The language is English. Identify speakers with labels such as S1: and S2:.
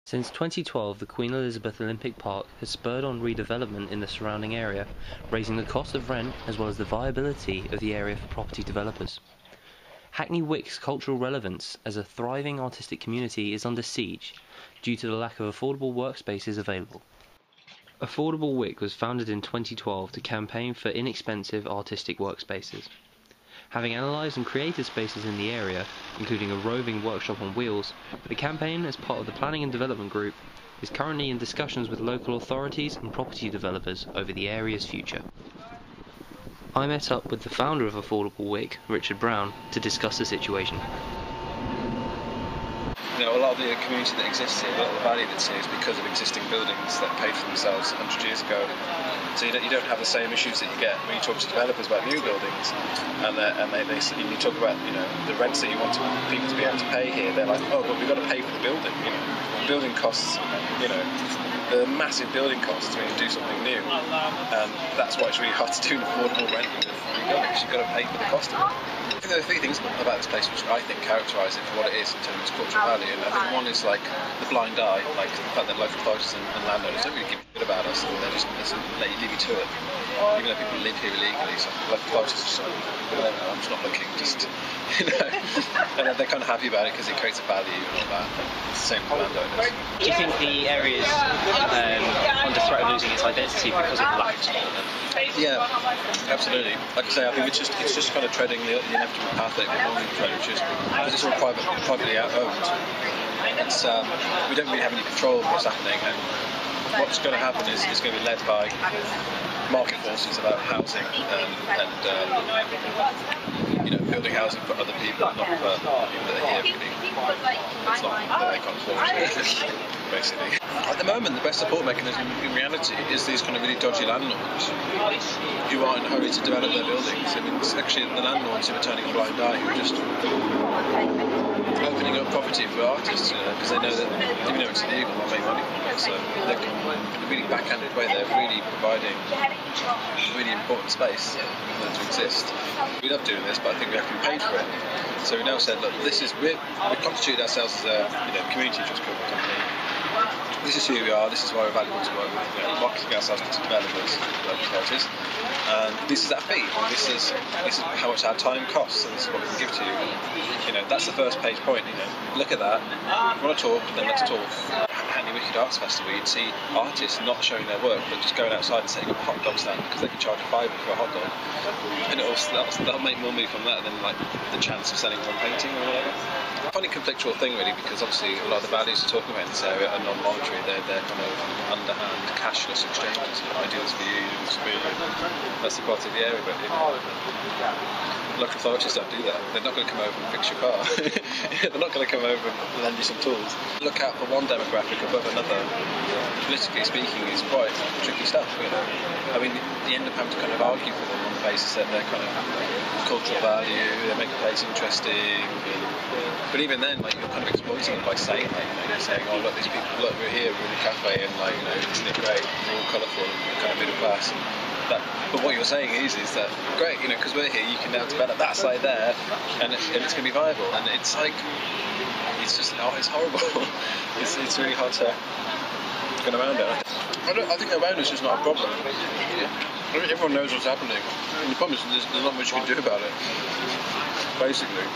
S1: Since 2012, the Queen Elizabeth Olympic Park has spurred on redevelopment in the surrounding area, raising the cost of rent as well as the viability of the area for property developers. Hackney Wick's cultural relevance as a thriving artistic community is under siege due to the lack of affordable workspaces available. Affordable Wick was founded in 2012 to campaign for inexpensive artistic workspaces. Having analysed and created spaces in the area, including a roving workshop on wheels, the campaign, as part of the Planning and Development Group, is currently in discussions with local authorities and property developers over the area's future. I met up with the founder of Affordable Wick, Richard Brown, to discuss the situation.
S2: You know, a lot of the community that exists here, a lot of the value that's here is because of existing buildings that paid for themselves 100 years ago. So you don't have the same issues that you get when you talk to developers about new buildings, and you talk about the rents that you want people to be able to pay here. They're like, oh, but we've got to pay for the building. Building costs, the massive building costs when you do something new, and that's why it's really hard to do an affordable rent with buildings. You've got to pay for the cost of it. I think there are three things about this place which I think characterise it for what it is in terms of its cultural value. And I think one is like the blind eye, like the fact that local authorities and landowners don't really give a shit about us, and they just let you leave you to it. Even though people live here illegally, so local authorities are just like, I'm just not looking, and they're kind of happy about it because it creates a value and all that. It's the same with landowners.
S3: Do you think the area is under threat of losing its identity because of the lack of development?
S2: Yeah, absolutely. Like I say, I think it's just kind of treading the inevitable path that we normally tread, which is because it's all privately owned. We don't really have any control of what's happening, and what's going to happen is going to be led by market forces about housing and building housing for other people, not for people that are here. Really, it's not that they can't afford it, basically. At the moment, the best support mechanism in reality is these kind of really dodgy landlords who aren't in a hurry to develop their buildings. I mean, it's actually the landlords who are turning a blind eye, who are just opening up property for artists, because they know that even though it's illegal, they'll make money from it. So they're in a really backhanded way, they're really providing really important space for them to exist. We love doing this, but I think we have to be paid for it. So we now said, look, we've constituted ourselves as a community trust company. This is who we are, this is why we're valuable to work with, marketing ourselves to developers, local authorities, and this is our fee, this is how much our time costs, and this is what we can give to you. That's the first page point, look at that. If you want to talk, then let's talk. Hackney Wick Arts Festival, you'd see artists not showing their work, but just going outside and setting up a hot dog stand because they can charge £5 for a hot dog, and that'll make more money from that than like the chance of selling one painting or whatever. I find it a conflictual thing really, because obviously a lot of the values we're talking about in this area are non-monetary, they're kind of underhand cashless exchanges. I do this for you, you do this for me. That's the quality of the area, but local authorities don't do that. They're not going to come over and fix your car. They're not going to come over and lend you some tools. Look out for one demographic above another, politically speaking, is quite tricky stuff. I mean, you end up having to kind of argue for them on the basis that they're kind of cultural value, they make a place interesting. But even then, like, you're kind of exploiting it by saying, you're saying, oh look, these people, look, we're here, we're in a cafe, and isn't it great? We're all colourful and we're kind of middle class. And but what you're saying is that great, because we're here, you can now develop that side there, and it's going to be viable. And it's like, it's just, it's horrible. it's really hard to get around it. I think awareness is not a problem. Everyone knows what's happening. And the problem is there's not much you can do about it. Basically.